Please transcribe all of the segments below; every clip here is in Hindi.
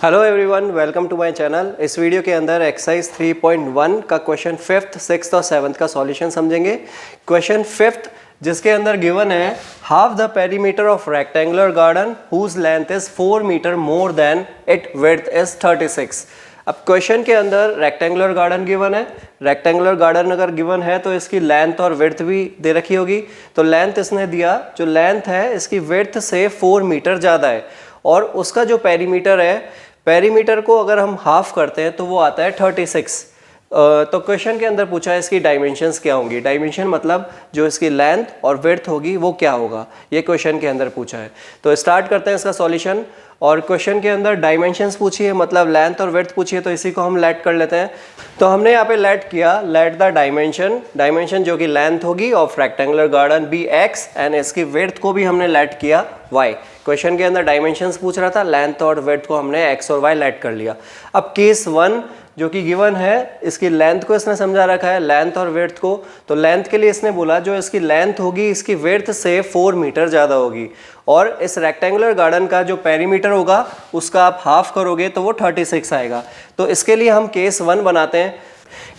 Hello everyone, welcome to my channel. इस वीडियो के अंदर एक्सरसाइज 3.1 का क्वेश्चन 5th, 6th और 7th का सॉल्यूशन समझेंगे। क्वेश्चन 5th जिसके अंदर गिवन है half the perimeter of rectangular garden whose length is 4 metre more than it width is 36। अब क्वेश्चन के अंदर रेक्टेंगुलर गार्डन गिवन है। रेक्टेंगुलर गार्डन अगर गिवन है तो इसकी लेंथ और विड्थ भी दे रखी होगी। तो लेंथ इसने दिया, जो लेंथ है इसकी विड्थ से 4 मीटर ज़्यादा है और उसका जो पेरीमीटर है, पेरीमीटर को अगर हम हाफ करते हैं तो वो आता है 36। तो क्वेश्चन के अंदर पूछा है इसकी डायमेंशंस क्या होंगी। डायमेंशन मतलब जो इसकी लेंथ और विड्थ होगी वो क्या होगा, ये क्वेश्चन के अंदर पूछा है। तो स्टार्ट करते हैं इसका सॉल्यूशन। और क्वेश्चन के अंदर डायमेंशंस पूछी है, मतलब लेंथ और विड्थ पूछी है, तो इसी को हम लेट कर लेते हैं। तो हमने यहाँ पे लेट किया, लेट द डायमेंशन जो कि लेंथ होगी of rectangular garden be X and इसकी विड्थ को भी हमने लेट किया वाई। क्वेश्चन के अंदर डायमेंशंस पूछ रहा था, लेंथ और विड्थ को हमने एक्स और वाई लेट कर लिया। अब केस 1 जो कि गिवन है, इसकी लेंथ को इसने समझा रखा है, लेंथ और विड्थ को। तो लेंथ के लिए इसने बोला जो इसकी लेंथ होगी इसकी विड्थ से 4 मीटर ज़्यादा होगी और इस रेक्टेंगुलर गार्डन का जो पेरीमीटर होगा उसका आप हाफ करोगे तो वो 36 आएगा। तो इसके लिए हम केस 1 बनाते हैं।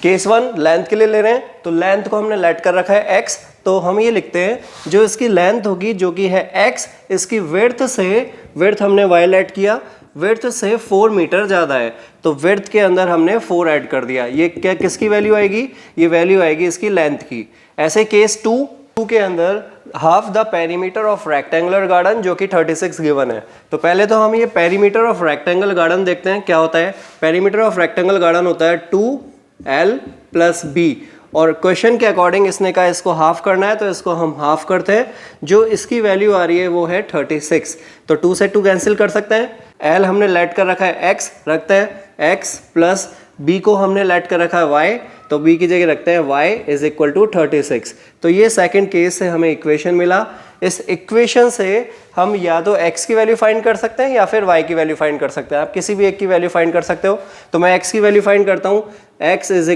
केस 1 लेंथ के लिए ले रहे हैं, तो लेंथ को हमने लेट कर रखा है x। तो हम ये लिखते हैं जो इसकी लेंथ होगी जो कि है x, इसकी विड्थ हमने y लेट किया, विड्थ से 4 मीटर ज़्यादा है तो विड्थ के अंदर हमने 4 ऐड कर दिया। ये क्या किसकी वैल्यू आएगी, ये वैल्यू आएगी इसकी लेंथ की। ऐसे केस 2 के अंदर half the perimeter of rectangular garden जो कि 36 गिवन है। तो पहले तो हम ये पेरीमीटर ऑफ रेक्टेंगल गार्डन देखते हैं क्या होता है। पेरीमीटर ऑफ रेक्टेंगल गार्डन होता है 2l + b और क्वेश्चन के अकॉर्डिंग इसने कहा इसको हाफ करना है तो इसको हम हाफ करते हैं। जो इसकी वैल्यू आ रही है वो है 36। तो 2 से 2 कैंसिल कर सकते हैं। l हमने लेट कर रखा है x, रखते हैं x + b को हमने लेट कर रखा है y, तो b की जगह रखते हैं y = 36। तो ये सेकंड केस से हमें इक्वेशन मिला। इस इक्वेशन से हम या तो x की वैल्यू फाइंड कर सकते हैं या फिर y की वैल्यू फाइंड कर सकते हैं। आप किसी भी एक की वैल्यू फाइंड कर सकते हो। तो मैं x की वैल्यू फाइंड करता हूँ, x =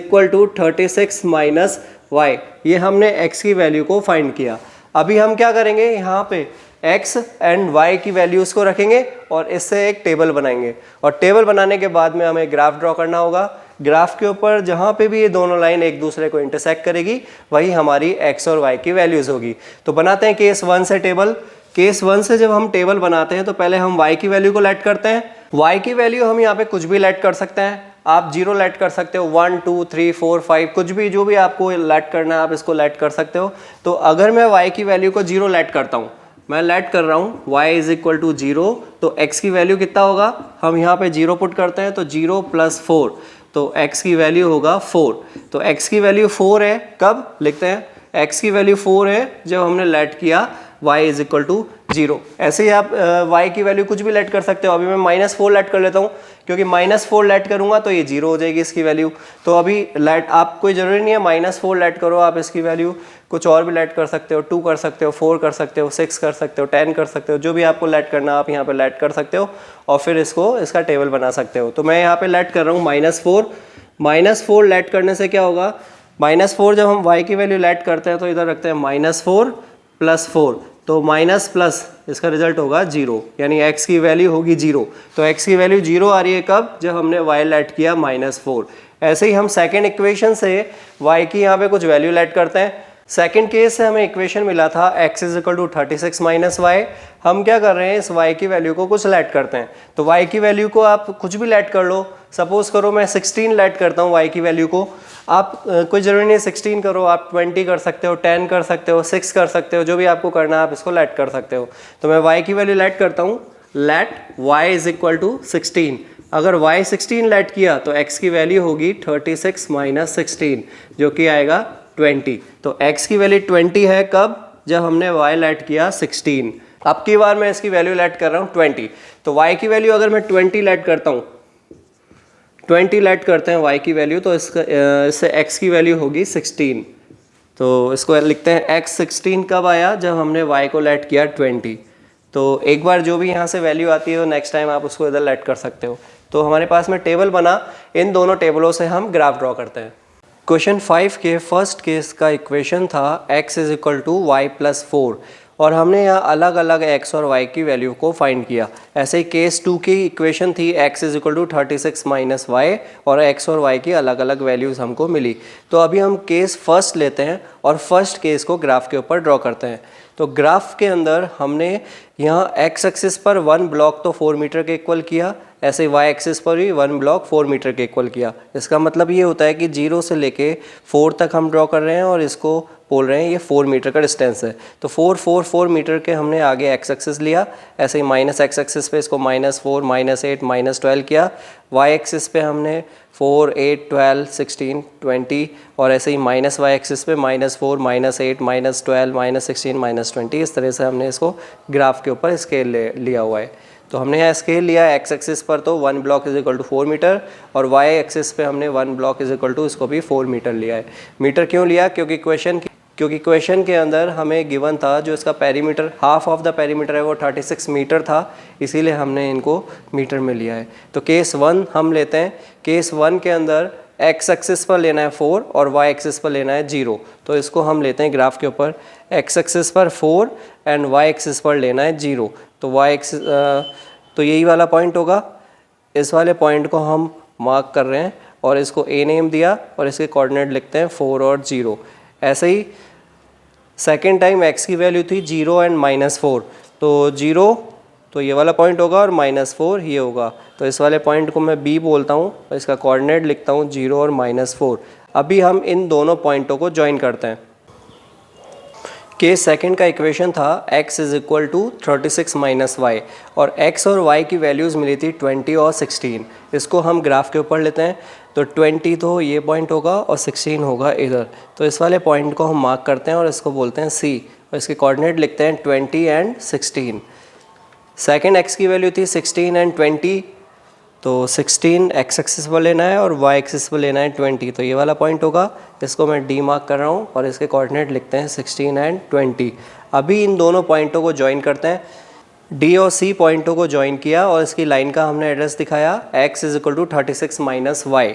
36 - y। ये हमने x की वैल्यू को फाइंड किया। अभी हम क्या करेंगे, यहाँ पे x एंड y की वैल्यूज़ को रखेंगे और इससे एक टेबल बनाएंगे और टेबल बनाने के बाद में हमें ग्राफ ड्रॉ करना होगा। ग्राफ के ऊपर जहाँ पे भी ये दोनों लाइन एक दूसरे को इंटरसेक्ट करेगी वही हमारी x और y की वैल्यूज़ होगी। तो बनाते हैं केस 1 से टेबल। केस 1 से जब हम टेबल बनाते हैं तो पहले हम y की वैल्यू को लेट करते हैं। y की वैल्यू हम यहाँ पे कुछ भी लेट कर सकते हैं। आप 0 लेट कर सकते हो, 1 2 3 4 5 कुछ भी, जो भी आपको लेट करना है आप इसको लेट कर सकते हो। तो अगर मैं y की वैल्यू को 0 लेट करता हूँ, मैं लेट कर रहा हूँ y = 0, तो x की वैल्यू कितना होगा, हम यहाँ पे 0 पुट करते हैं तो 0 + 4, तो x की वैल्यू होगा 4। तो x की वैल्यू 4 है, कब लिखते हैं, x की वैल्यू 4 है जब हमने लेट किया y = 0। ऐसे ही आप y की वैल्यू कुछ भी लेट कर सकते हो। अभी मैं -4 लेट कर लेता हूँ क्योंकि -4 लेट करूँगा तो ये 0 हो जाएगी इसकी वैल्यू। तो अभी लेट आप कोई ज़रूरी नहीं है -4 लेट करो, आप इसकी वैल्यू कुछ और भी लेट कर सकते हो, 2 कर सकते हो, 4 कर सकते हो, 6 कर सकते हो, 10 कर सकते हो, जो भी आपको लेट करना आप यहाँ पे लेट कर सकते हो और फिर इसका टेबल बना सकते हो। तो मैं यहाँ पे लेट कर रहा हूँ -4 लेट करने से क्या होगा, -4 जब हम y की वैल्यू लेट करते हैं तो इधर रखते हैं -4 + 4, तो माइनस प्लस इसका रिजल्ट होगा 0, यानी x की वैल्यू होगी 0। तो x की वैल्यू 0 आ रही है कब, जब हमने y लेट किया -4। ऐसे ही हम सेकेंड इक्वेशन से y की यहाँ पे कुछ वैल्यू लेट करते हैं। सेकेंड केस से हमें इक्वेशन मिला था x = 36 - y। हम क्या कर रहे हैं, इस y की वैल्यू को कुछ लेट करते हैं। तो y की वैल्यू को आप कुछ भी लेट कर लो। सपोज करो मैं 16 लेट करता हूँ y की वैल्यू को। आप कोई ज़रूरी नहीं 16 करो, आप 20 कर सकते हो, 10 कर सकते हो, 6 कर सकते हो, जो भी आपको करना है आप इसको लेट कर सकते हो। तो मैं y की वैल्यू लेट करता हूँ, लेट y = 16। अगर y 16 लेट किया तो x की वैल्यू होगी 36 - 16 जो कि आएगा 20। तो x की वैल्यू 20 है कब, जब हमने y लेट किया 16। अब की बार मैं इसकी वैल्यू लेट कर रहा हूँ 20। तो y की वैल्यू अगर मैं 20 लेट करता हूँ, 20 लेट करते हैं y की वैल्यू, तो इससे x की वैल्यू होगी 16। तो इसको लिखते हैं x 16 कब आया, जब हमने y को लेट किया 20। तो एक बार जो भी यहाँ से वैल्यू आती है नेक्स्ट टाइम आप उसको इधर लेट कर सकते हो। तो हमारे पास में टेबल बना, इन दोनों टेबलों से हम ग्राफ ड्रॉ करते हैं। क्वेश्चन 5 के फर्स्ट केस का इक्वेशन था x = y + 4 और हमने यहाँ अलग अलग x और y की वैल्यू को फाइंड किया। ऐसे ही केस 2 की इक्वेशन थी x is equal to 36 minus y और x और y की अलग अलग वैल्यूज़ हमको मिली। तो अभी हम केस फर्स्ट लेते हैं और फर्स्ट केस को ग्राफ के ऊपर ड्रॉ करते हैं। तो ग्राफ के अंदर हमने यहाँ x एक्सिस पर 1 ब्लॉक तो 4 मीटर के इक्वल किया, ऐसे ही y एक्सिस पर भी 1 ब्लॉक 4 मीटर के इक्वल किया। इसका मतलब ये होता है कि 0 से लेके 4 तक हम ड्रॉ कर रहे हैं और इसको बोल रहे हैं ये 4 मीटर का डिस्टेंस है। तो 4 मीटर के हमने आगे x एक्सिस लिया, ऐसे ही माइनस x एक्सिस पे इसको -4 -8 -12 किया, y एक्सिस पे हमने 4 8 12 16 20 और ऐसे ही माइनस y एक्सिस पे -4 -8 -12 -16 -20। इस तरह से हमने इसको ग्राफ के ऊपर स्केल लिया हुआ है। तो हमने यहाँ स्केल लिया x एक्सिस पर तो 1 block is equal to 4 metre और y एक्सिस पे हमने 1 ब्लॉक इज इक्वल टू इसको भी 4 मीटर लिया है। मीटर क्यों लिया? क्योंकि क्वेश्चन के अंदर हमें गिवन था जो इसका perimeter half of the perimeter है वो 36 मीटर था, इसीलिए हमने इनको मीटर में लिया है। तो केस 1 हम लेते हैं। केस 1 के अंदर x एक्सिस पर लेना है 4 और y एक्सिस पर लेना है 0। तो इसको हम लेते हैं ग्राफ के ऊपर, x एक्सिस पर 4 एंड y एक्सिस पर लेना है 0। तो y एक्सिस तो यही वाला पॉइंट होगा। इस वाले पॉइंट को हम मार्क कर रहे हैं और इसको a नेम दिया और इसके कोऑर्डिनेट लिखते हैं 4 और 0। ऐसे ही सेकेंड टाइम x की वैल्यू थी 0 एंड -4, तो 0 तो ये वाला पॉइंट होगा और -4 ये होगा। तो इस वाले पॉइंट को मैं b बोलता हूँ और इसका कोऑर्डिनेट लिखता हूँ 0 और -4। अभी हम इन दोनों पॉइंटों को ज्वाइन करते हैं। केस सेकंड का इक्वेशन था x is equal to 36 minus y और x और y की वैल्यूज़ मिली थी 20 और 16। इसको हम ग्राफ के ऊपर लेते हैं। तो 20 तो ये पॉइंट होगा और 16 होगा इधर। तो इस वाले पॉइंट को हम मार्क करते हैं और इसको बोलते हैं C और इसके कोऑर्डिनेट लिखते हैं 20 एंड 16। सेकेंड x की वैल्यू थी 16 एंड 20, तो 16 x एक्सिस पर लेना है और y एक्सिस पर लेना है 20। तो ये वाला पॉइंट होगा, इसको मैं D मार्क कर रहा हूँ और इसके कोऑर्डिनेट लिखते हैं 16 एंड 20। अभी इन दोनों पॉइंटों को ज्वाइन करते हैं। D और C पॉइंटों को ज्वाइन किया और इसकी लाइन का हमने एड्रेस दिखाया x is equal to 36 minus y.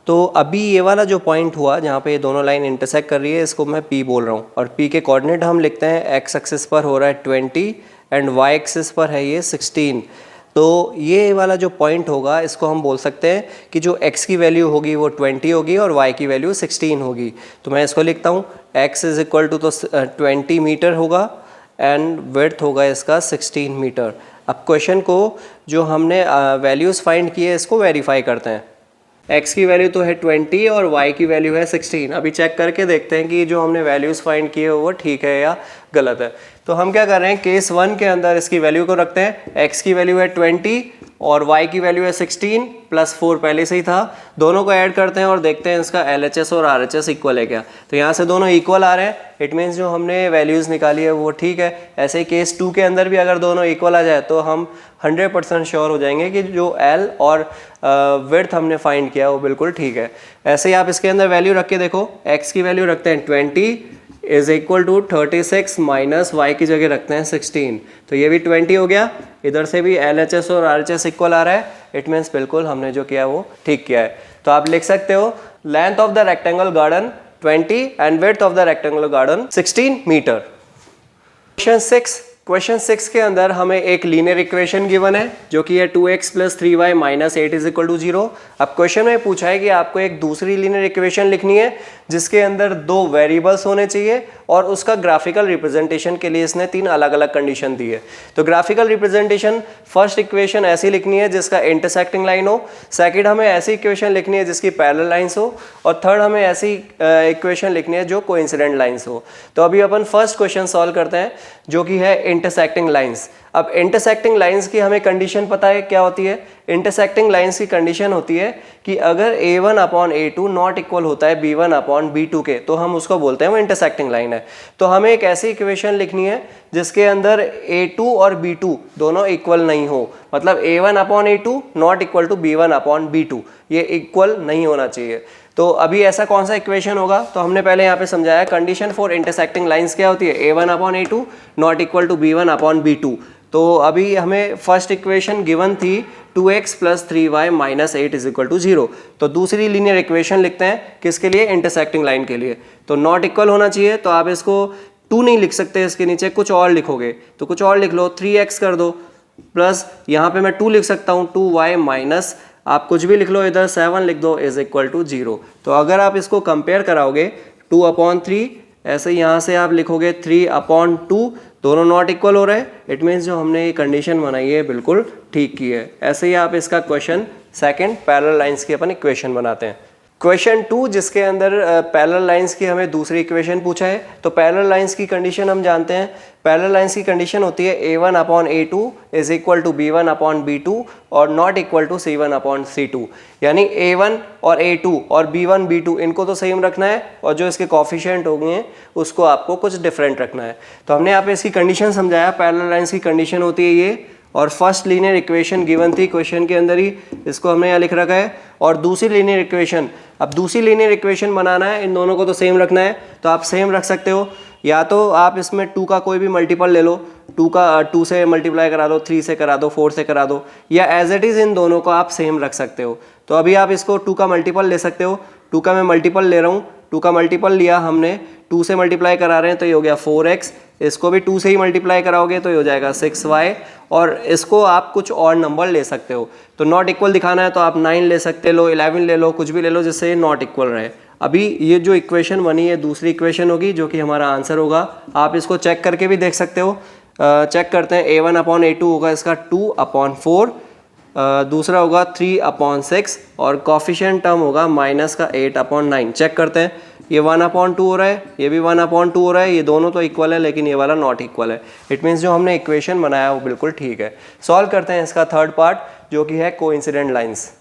तो अभी ये वाला जो पॉइंट हुआ जहाँ पे ये दोनों लाइन इंटरसेक्ट कर रही है, इसको मैं P बोल रहा हूँ और P के कोऑर्डिनेट हम लिखते हैं x एक्सिस पर हो रहा है 20 एंड y एक्सिस पर है ये 16। तो ये वाला जो पॉइंट होगा इसको हम बोल सकते हैं कि जो x की वैल्यू होगी वो 20 होगी और y की वैल्यू 16 होगी। तो मैं इसको लिखता हूँ x इज इक्वल टू तो 20 मीटर होगा एंड विड्थ होगा इसका 16 मीटर। अब क्वेश्चन को जो हमने वैल्यूज़ फाइंड किए इसको वेरीफाई करते हैं। x की वैल्यू तो है 20 और y की वैल्यू है 16। अभी चेक करके देखते हैं कि जो हमने वैल्यूज़ फाइंड किए वो ठीक है या गलत है। तो हम क्या कर रहे हैं, केस 1 के अंदर इसकी वैल्यू को रखते हैं। x की वैल्यू है 20 और y की वैल्यू है 16 प्लस 4 पहले से ही था। दोनों को ऐड करते हैं और देखते हैं इसका LHS और RHS इक्वल है क्या। तो यहाँ से दोनों इक्वल आ रहे हैं, इट मीन्स जो हमने वैल्यूज़ निकाली है वो ठीक है। ऐसे ही केस 2 के अंदर भी अगर दोनों इक्वल आ जाए तो हम 100% श्योर हो जाएंगे कि जो L और विड्थ हमने फाइंड किया वो बिल्कुल ठीक है। ऐसे ही आप इसके अंदर वैल्यू रख के देखो, x की वैल्यू रखते हैं 20 is equal to 36 minus y की जगह रखते हैं 16। तो ये भी 20 हो गया। इधर से भी LHS और RHS इक्वल आ रहा है, इट मीन्स बिल्कुल हमने जो किया वो ठीक किया है। तो आप लिख सकते हो length of the rectangle garden 20 and width of the rectangular garden 16 metre. Question 6 के अंदर हमें एक लीनियर इक्वेशन गिवन है जो कि है 2x plus 3y minus 8 is equal to 0। अब क्वेश्चन में पूछा है कि आपको एक दूसरी लीनियर इक्वेशन लिखनी है जिसके अंदर 2 वेरिएबल्स होने चाहिए और उसका ग्राफिकल रिप्रेजेंटेशन के लिए इसने 3 अलग अलग कंडीशन दी है। तो ग्राफिकल रिप्रेजेंटेशन, फर्स्ट इक्वेशन ऐसी लिखनी है जिसका इंटरसेक्टिंग लाइन हो, सेकंड हमें ऐसी इक्वेशन लिखनी है जिसकी पैरेलल लाइंस हो और थर्ड हमें ऐसी इक्वेशन लिखनी है जो कोइंसिडेंट लाइंस हो। तो अभी अपन फर्स्ट क्वेश्चन सॉल्व करते हैं जो कि है इंटरसेक्टिंग लाइंस। अब इंटरसेक्टिंग लाइंस की हमें कंडीशन पता है क्या होती है। इंटरसेक्टिंग लाइंस की कंडीशन होती है कि अगर a1 upon a2 not equal होता है b1 अपॉन b2 के, तो हम उसको बोलते हैं वो इंटरसेक्टिंग लाइन है। तो हमें एक ऐसी इक्वेशन लिखनी है जिसके अंदर a2 और b2 दोनों इक्वल नहीं हो, मतलब a1 upon a2 not equal to b1 upon b2, ये इक्वल नहीं होना चाहिए। तो अभी ऐसा कौन सा इक्वेशन होगा, तो हमने पहले यहाँ पे समझाया कंडीशन फॉर इंटरसेक्टिंग लाइंस क्या होती है, a1 upon a2 not equal to b1 upon b2। तो अभी हमें फर्स्ट इक्वेशन गिवन थी 2x plus 3y minus 8 is equal to 0। तो दूसरी लीनियर इक्वेशन लिखते हैं किसके लिए, इंटरसेक्टिंग लाइन के लिए। तो नॉट इक्वल होना चाहिए, तो आप इसको 2 नहीं लिख सकते इसके नीचे, कुछ और लिखोगे तो कुछ और लिख लो, 3x कर दो प्लस यहाँ पे मैं 2 लिख सकता हूँ 2y माइनस आप कुछ भी लिख लो इधर 7 लिख दो इज इक्वल टू 0। तो अगर आप इसको कंपेयर कराओगे 2/3 ऐसे यहाँ से आप लिखोगे 3/2, दोनों नॉट इक्वल हो रहे हैं। इट मीन्स जो हमने ये कंडीशन बनाई है बिल्कुल ठीक की है। ऐसे ही आप इसका क्वेश्चन सेकंड पैरेलल लाइंस की अपन इक्वेशन बनाते हैं। क्वेश्चन 2 जिसके अंदर पैरेलल लाइंस की हमें दूसरी इक्वेशन पूछा है। तो पैरेलल लाइंस की कंडीशन हम जानते हैं, पैरेलल लाइंस की कंडीशन होती है a1/a2 is equal to b1/b2 और नॉट इक्वल टू c1/c2। यानी a1 और a2 और b1 b2 इनको तो सेम रखना है और जो इसके कोफिशिएंट हो गए हैं उसको आपको कुछ डिफरेंट रखना है। तो हमने यहाँ पे इसकी कंडीशन समझाया, पैरेलल लाइंस की कंडीशन होती है ये, और फर्स्ट लीनियर इक्वेशन गिवन थी क्वेश्चन के अंदर ही, इसको हमने यहाँ लिख रखा है। और दूसरी लीनियर इक्वेशन, अब दूसरी लीनियर इक्वेशन बनाना है, इन दोनों को तो सेम रखना है, तो आप सेम रख सकते हो। या तो आप इसमें 2 का कोई भी मल्टीपल ले लो, 2 से मल्टीप्लाई करा दो, 3 से करा दो, 4 से करा दो, या एज इट इज़ इन दोनों को आप सेम रख सकते हो। तो अभी आप इसको 2 का मल्टीपल ले सकते हो, 2 का मैं मल्टीपल ले रहा हूँ, 2 का मल्टीपल लिया हमने, 2 से मल्टीप्लाई करा रहे हैं तो ये हो गया 4x, इसको भी 2 से ही मल्टीप्लाई कराओगे तो ये हो जाएगा 6y, और इसको आप कुछ और नंबर ले सकते हो। तो नॉट इक्वल दिखाना है तो आप 9 ले सकते हो, 11 ले लो, कुछ भी ले लो जिससे नॉट इक्वल रहे। अभी ये जो इक्वेशन बनी है दूसरी इक्वेशन होगी जो कि हमारा आंसर होगा। आप इसको चेक करके भी देख सकते हो। चेक करते हैं, a1/a2 होगा इसका 2/4, दूसरा होगा 3/6 और कॉफिशिएंट टर्म होगा माइनस का 8/9। चेक करते हैं, ये 1/2 हो रहा है, ये भी 1/2 हो रहा है, ये दोनों तो इक्वल है लेकिन ये वाला नॉट इक्वल है। इट मीन्स जो हमने इक्वेशन बनाया वो बिल्कुल ठीक है। सॉल्व करते हैं इसका थर्ड पार्ट जो कि है कोइंसिडेंट लाइंस।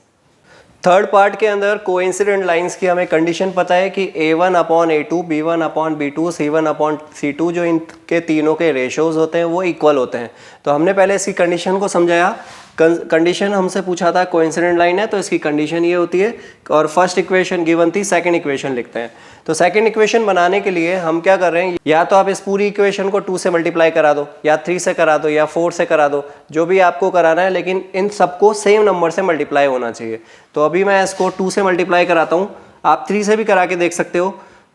थर्ड पार्ट के अंदर कोइंसिडेंट लाइंस की हमें कंडीशन पता है कि a1/a2, b1/b2, c1/c2 जो इनके तीनों के रेशोज होते हैं वो इक्वल होते हैं। तो हमने पहले इसकी कंडीशन को समझाया। कंडीशन हमसे पूछा था कोइंसिडेंट लाइन है तो इसकी कंडीशन ये होती है, और फर्स्ट इक्वेशन गिवन थी, सेकंड इक्वेशन लिखते हैं। तो सेकंड इक्वेशन बनाने के लिए हम क्या कर रहे हैं, या तो आप इस पूरी इक्वेशन को 2 से मल्टीप्लाई करा दो, या 3 से करा दो, या 4 से करा दो, जो भी आपको कराना है, लेकिन इन सबको सेम नंबर से मल्टीप्लाई होना चाहिए। तो अभी मैं इसको 2 से मल्टीप्लाई कराता हूँ, आप 3 से भी करा के देख सकते हो।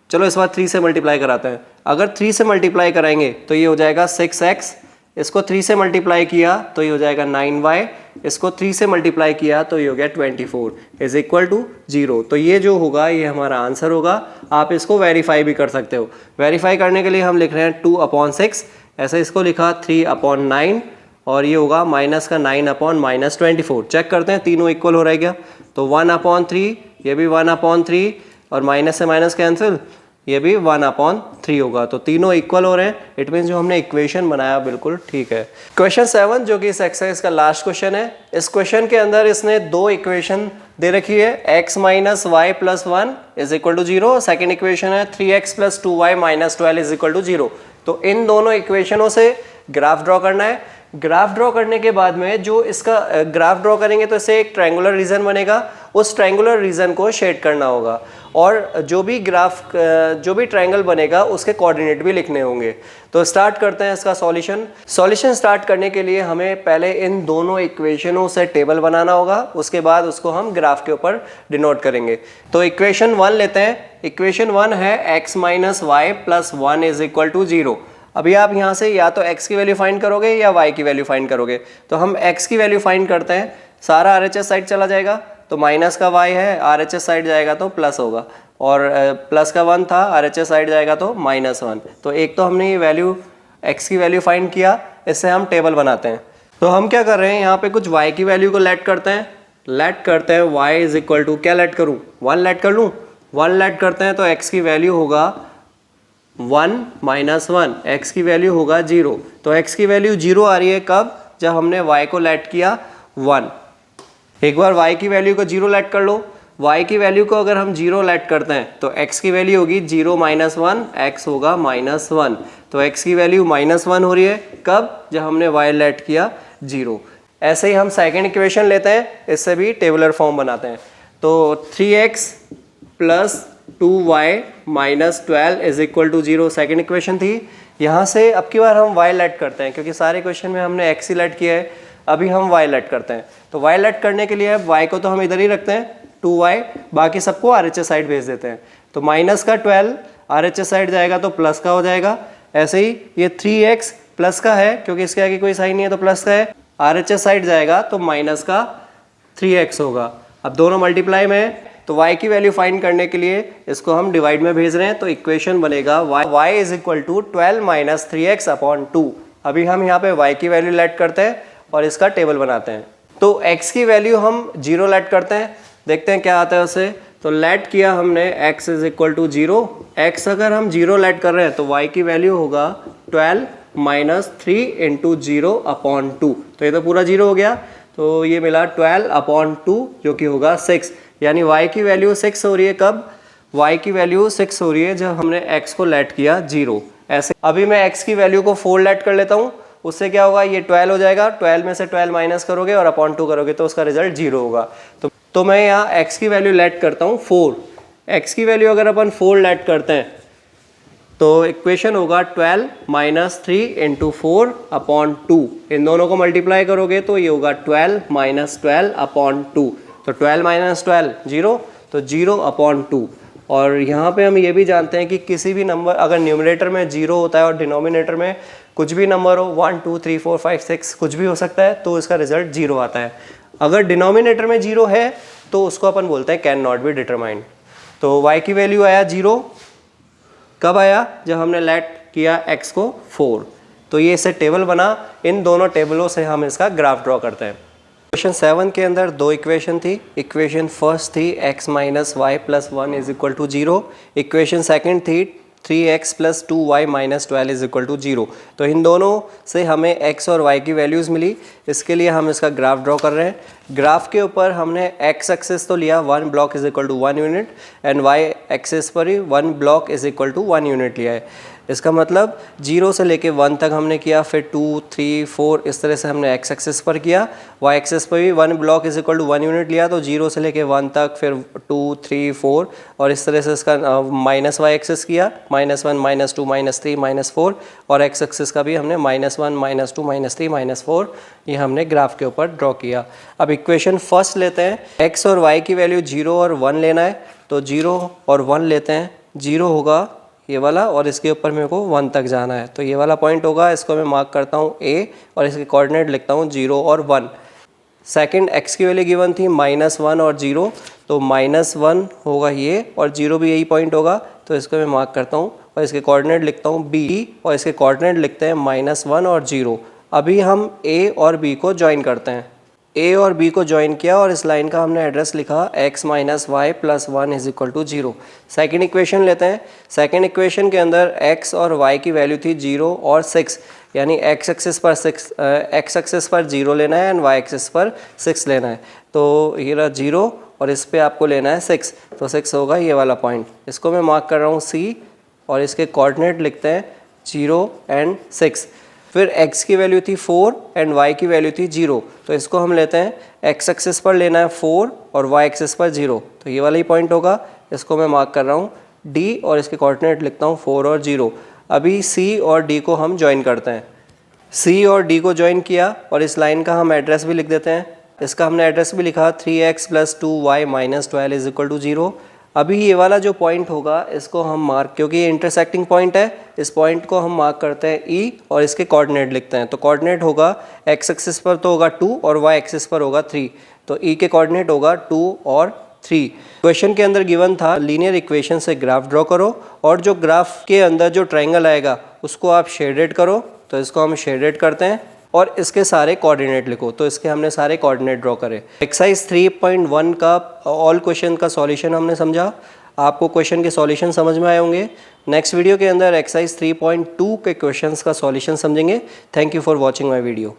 चलो इस बार 3 से मल्टीप्लाई कराते हैं। अगर 3 से मल्टीप्लाई कराएंगे तो ये हो जाएगा 6x, इसको 3 से मल्टीप्लाई किया तो ये हो जाएगा 9y, इसको 3 से मल्टीप्लाई किया तो ये हो गया 24 इज इक्वल टू 0। तो ये जो होगा ये हमारा आंसर होगा। आप इसको वेरीफाई भी कर सकते हो। वेरीफाई करने के लिए हम लिख रहे हैं 2/6, ऐसे इसको लिखा 3/9 और ये होगा माइनस का 9/-24। चेक करते हैं तीनों इक्वल हो रहा है क्या। तो 1/3, ये भी 1/3 और माइनस से माइनस कैंसिल, ये भी 1/3 होगा। तो तीनों इक्वल हो रहे हैं। इट मीन्स जो हमने इक्वेशन बनाया बिल्कुल ठीक है। क्वेश्चन 7 जो कि इस एक्सरसाइज का लास्ट क्वेश्चन है, इस क्वेश्चन के अंदर इसने 2 इक्वेशन दे रखी है, x - y + 1 is equal to 0। Second equation है 3x + 2y - 12 is equal to 0। तो इन दोनों इक्वेशनों से ग्राफ ड्रॉ करना है। ग्राफ ड्रॉ करने के बाद में जो इसका ग्राफ ड्रॉ करेंगे तो इससे एक ट्रायंगुलर रीजन बनेगा, उस ट्रायंगुलर रीजन को शेड करना होगा, और जो भी ट्रायंगल बनेगा उसके कोऑर्डिनेट भी लिखने होंगे। तो स्टार्ट करते हैं इसका सॉल्यूशन स्टार्ट करने के लिए हमें पहले इन दोनों इक्वेशनों से टेबल बनाना होगा, उसके बाद उसको हम ग्राफ के ऊपर डिनोट करेंगे। तो इक्वेशन 1 लेते हैं। इक्वेशन 1 है x - y + 1 is equal to 0। अभी आप यहाँ से या तो x की वैल्यू फाइंड करोगे या y की वैल्यू फाइंड करोगे। तो हम x की वैल्यू फाइंड करते हैं। सारा RHS साइड चला जाएगा तो माइनस का y है, RHS साइड जाएगा तो प्लस होगा, और प्लस का 1 था, RHS साइड जाएगा तो -1। तो एक तो हमने ये वैल्यू x की वैल्यू फाइंड किया, इससे हम टेबल बनाते हैं। तो हम क्या कर रहे हैं, यहाँ पे कुछ y की वैल्यू को लेट करते हैं। y इज इक्वल टू, क्या लेट करूँ, 1 लेट कर लूँ। 1 लेट करते हैं तो x की वैल्यू होगा 1 - 1, x की वैल्यू होगा 0। तो x की वैल्यू 0 आ रही है कब, जब हमने y को लेट किया 1। एक बार y की वैल्यू को 0 लेट कर लो। y की वैल्यू को अगर हम 0 लेट करते हैं तो x की वैल्यू होगी 0 - 1, x होगा -1। तो x की वैल्यू -1 हो रही है कब, जब हमने y लेट किया 0। ऐसे ही हम सेकेंड इक्वेशन लेते हैं, इससे भी टेबुलर फॉर्म बनाते हैं। तो 3x + 2y - 12 is equal to 0 second equation थी। यहाँ से अब की बार हम y लेट करते हैं, क्योंकि सारे क्वेश्चन में हमने x ही लेट किया है, अभी हम y लेट करते हैं। तो y लेट करने के लिए y को तो हम इधर ही रखते हैं 2y, बाकी सबको RHS साइड भेज देते हैं। तो माइनस का 12 RHS साइड जाएगा तो प्लस का हो जाएगा, ऐसे ही ये 3x प्लस का है क्योंकि इसके आगे कोई साइन नहीं है तो प्लस का है, RHS साइड जाएगा तो माइनस का 3x होगा। अब दोनों मल्टीप्लाई में है तो y की वैल्यू फाइंड करने के लिए इसको हम डिवाइड में भेज रहे हैं, तो इक्वेशन बनेगा y is equal to 12 minus 3x upon 2। अभी हम यहाँ पे y की वैल्यू लेट करते हैं और इसका टेबल बनाते हैं। तो x की वैल्यू हम 0 लेट करते हैं, देखते हैं क्या आता है उसे। तो लेट किया हमने x is equal to 0, x अगर हम 0 लेट कर रहे हैं तो y की वैल्यू होगा 12 माइनस 3 इंटू 0 अपॉन 2। तो ये तो पूरा 0 हो गया, तो ये मिला 12 अपॉन 2 जो कि होगा 6, यानी y की वैल्यू 6 हो रही है। कब y की वैल्यू 6 हो रही है? जब हमने x को लेट किया 0। ऐसे अभी मैं x की वैल्यू को 4 लेट कर लेता हूँ, उससे क्या होगा, ये 12 हो जाएगा, 12 में से 12 माइनस करोगे और अपॉन 2 करोगे तो उसका रिजल्ट 0 होगा। तो मैं यहाँ x की वैल्यू लेट करता हूँ 4। x की वैल्यू अगर अपन 4 लेट करते हैं तो इक्वेशन होगा 12 माइनस 3 इंटू 4 अपॉन 2। इन दोनों को मल्टीप्लाई करोगे तो ये होगा 12 माइनस 12 अपॉन 2। तो 12 माइनस 12 0, तो 0 अपॉन 2। और यहाँ पे हम ये भी जानते हैं कि किसी भी नंबर अगर न्यूमरेटर में 0 होता है और डिनोमिनेटर में कुछ भी नंबर हो 1 2 3 4 5 6 कुछ भी हो सकता है, तो इसका रिजल्ट 0 आता है। अगर डिनोमिनेटर में 0 है तो उसको अपन बोलते हैं कैन नॉट बी डिटरमाइंड। तो y की वैल्यू आया 0, कब आया? जब हमने लेट किया x को 4। तो ये इससे टेबल बना, इन दोनों टेबलों से हम इसका ग्राफ ड्रॉ करते हैं। क्वेश्चन 7 के अंदर दो इक्वेशन थी। इक्वेशन फर्स्ट थी x minus y plus 1 is equal to 0। Equation second थी 3x plus 2y minus 12 is equal to 0। तो इन दोनों से हमें x और y की वैल्यूज़ मिली, इसके लिए हम इसका ग्राफ ड्रॉ कर रहे हैं। ग्राफ के ऊपर हमने x एक्सिस तो लिया 1 block is equal to 1 unit and y axis पर ही 1 block is equal to 1 unit लिया है। इसका मतलब 0 से लेके 1 तक हमने किया, फिर 2 3 4 इस तरह से हमने x एक्सिस पर किया। y एक्सिस पर भी 1 block is equal to 1 unit लिया, तो 0 से लेके 1 तक, फिर 2 3 4 और इस तरह से इसका माइनस y एक्सिस किया, -1 -2 -3 -4, और x एक्सिस का भी हमने -1 -2 -3 -4 ये हमने ग्राफ के ऊपर ड्रॉ किया। अब इक्वेशन फर्स्ट लेते हैं, x और y की वैल्यू 0 और 1 लेना है, तो 0 और 1 लेते हैं। 0 होगा ये वाला और इसके ऊपर मेरे को 1 तक जाना है, तो ये वाला पॉइंट होगा, इसको मैं मार्क करता हूँ A और इसके कोऑर्डिनेट लिखता हूँ 0 और 1। सेकंड x की वैल्यू गिवन थी -1 और 0, तो -1 होगा ये और 0 भी यही पॉइंट होगा, तो इसको मैं मार्क करता हूँ और इसके कोऑर्डिनेट लिखता हूँ B और इसके कोऑर्डिनेट लिखते हैं -1 और 0। अभी हम A और B को ज्वाइन करते हैं। A और B को ज्वाइन किया और इस लाइन का हमने एड्रेस लिखा x minus y plus 1 is equal to 0। Second equation लेते हैं। सेकेंड इक्वेशन के अंदर x और y की वैल्यू थी 0 और 6, यानी x एक्सिस पर 0 लेना है एंड y एक्सिस पर 6 लेना है। तो ये रहा 0 और इस पे आपको लेना है 6, तो 6 होगा ये वाला पॉइंट। इसको मैं मार्क कर रहा हूँ C और इसके कोऑर्डिनेट लिखते हैं 0 एंड 6। फिर x की वैल्यू थी 4 एंड y की वैल्यू थी 0, तो इसको हम लेते हैं x एक्सिस पर लेना है 4 और y एक्सिस पर 0, तो ये वाला ही पॉइंट होगा। इसको मैं मार्क कर रहा हूँ D और इसके कोऑर्डिनेट लिखता हूँ 4 और 0। अभी C और D को हम ज्वाइन करते हैं। C और D को ज्वाइन किया और इस लाइन का हम एड्रेस भी लिख देते हैं। इसका हमने एड्रेस भी लिखा 3x plus 2y minus 12 is equal to 0। अभी ये वाला जो पॉइंट होगा इसको हम मार्क, क्योंकि ये इंटरसेक्टिंग पॉइंट है, इस पॉइंट को हम मार्क करते हैं E और इसके कोऑर्डिनेट लिखते हैं। तो कोऑर्डिनेट होगा x एक्सिस पर तो होगा 2 और y एक्सिस पर होगा 3, तो E के कोऑर्डिनेट होगा 2 और 3। क्वेश्चन के अंदर गिवन था लीनियर इक्वेशन से ग्राफ ड्रॉ करो और जो ग्राफ के अंदर जो ट्राइंगल आएगा उसको आप शेडेड करो, तो इसको हम शेडेड करते हैं और इसके सारे कोऑर्डिनेट लिखो, तो इसके हमने सारे कोऑर्डिनेट ड्रॉ करे। एक्सरसाइज 3.1 का ऑल क्वेश्चन का सॉल्यूशन हमने समझा। आपको क्वेश्चन के सॉल्यूशन समझ में आए होंगे। नेक्स्ट वीडियो के अंदर एक्सरसाइज 3.2 के क्वेश्चंस का सॉल्यूशन समझेंगे। Thank you for watching my video.